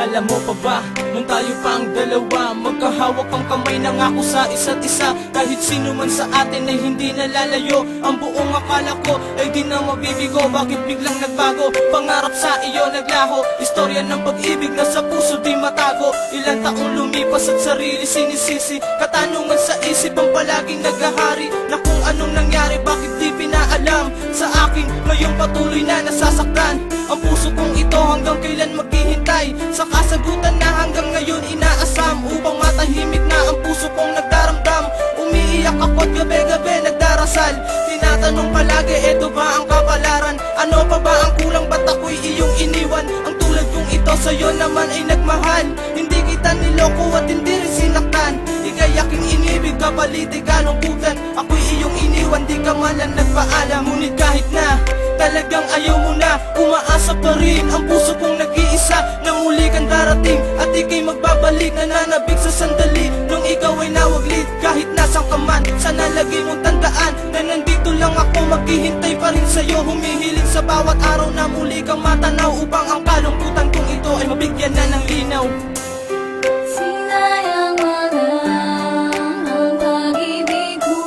Naalala mo pa ba, nung tayo pa ang dalawa, magkahawak ang kamay na ngako sa isa't isa. Kahit sino man sa atin ay hindi nalalayo, ang buong akala ko ay di na mabibigo. Bakit biglang nagbago, pangarap sa iyo naglaho, istorya ng pag-ibig na sa puso di matago. Ilang taong lumipas at sarili sinisisi, katanungan sa isip ang palaging naghahari, na kung anong nangyari, bakit di pinaalam sa akin. Ngayon patuloy na nasasaktan ang puso kong ito, hanggang kailan maghihintay sa kasagutan na hanggang ngayon inaasam. Upang matahimik na ang puso kong nagdaramdam, umiiyak ako't gabi-gabi nagdarasal. Tinatanong palagi, eto ba ang kapalaran? Ano pa ba ang kulang, ba't ako'y iyong iniwan? Ang tulad kong ito sa'yo naman ay nagmahal, hindi kita niloko at hindi rin sinaktan. Ika'y aking inibig, kapalit ay kalungkutan. Ako'y iyong iniwan, di ka man lang nagpaalam. Ngunit kahit na talagang ayaw mo na, umaasa pa rin ang puso kong nag-iisa, na muli kang darating at ika'y magbabalik. Nananabik sa sandali nung ikaw ay nawaglit. Kahit nasang ka man, sana lagi mong tandaan na nandito lang ako, maghihintay pa rin sa'yo. Humihiling sa bawat araw na muli kang matanaw, upang ang kalungkutan kong ito ay mabigyan na ng linaw. Sinayang mo lang ang pag-ibig ko,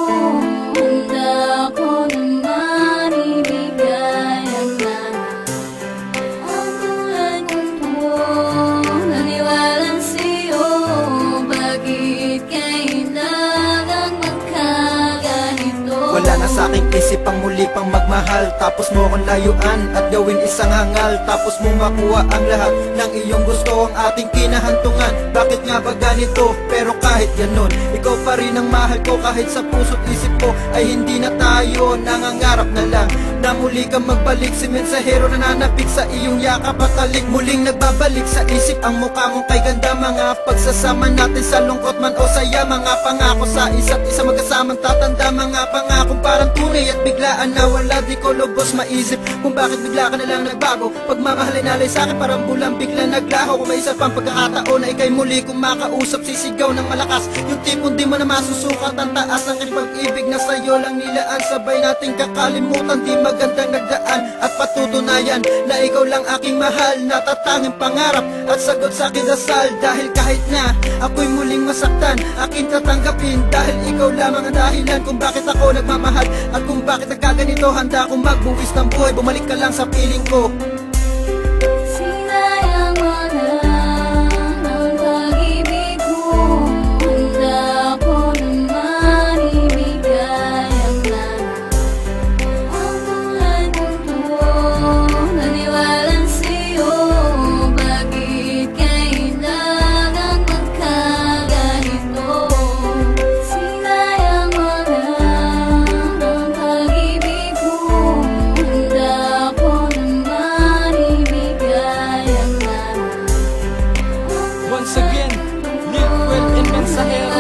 handa ko naman ibigay ang lahat. Ang tulad ko, naniwalang sa'yo, bakit kailangang magkaganito? Wala na sa'king isip ang muli pang magmahal, tapos mo akong layuan at gawin isang hangal. Tapos mo makuha ang lahat ng iyong gusto, ang ating kinahantungan. Bakit nga ba ganito? Pero kahit ganun, ikaw pa rin ang mahal ko. Kahit sa puso't isip ko ay hindi na tayo, nangangarap na lang na muli kang magbalik. Si mensahero na nanapit sa iyong yakap at halik, muling nagbabalik sa isip ang mukha mong kay ganda. Mga pagsasama natin sa lungkot man o saya, mga pangako sa isa't isa magkasamang tatanda. Mga pangakong parang tunay at biglaan na wala, di ko lubos maisip kung bakit bigla ka na lang nagbago. Pagmamahal ay nalay sa'kin parang bulang bigla naglaho. Kung may isa pang pagkakataon na ika'y muli kong makausap, sisigaw ng malakas, yung tipong di mo na masusukat ang taas ng aking pag-ibig na sa'yo lang nilaan. Sabay nating kakalimutan, di magandang nagdaan, at patutunayan na ikaw lang aking mahal, natatanging pangarap at sagot sa aking dasal. Dahil kahit na ako'y muling masaktan, akin tatanggapin, dahil ikaw lamang ang dahilan kung bakit ako nagmamahal at kung bakit nagkaganito. Handa akong magbuwis ng buhay, bumalik ka lang sa piling ko. Sinayang mo lang ang pag-ibig ko, handa ko naman ibigay ang lahat. Ang tulad ko, naniwalang sa'yo, bakit kailangang magkaganito? Sinayang mo lang ang pag-ibig ko, handa ko naman ibigay ang lahat. Once again, Nick, Will, and Mensahero.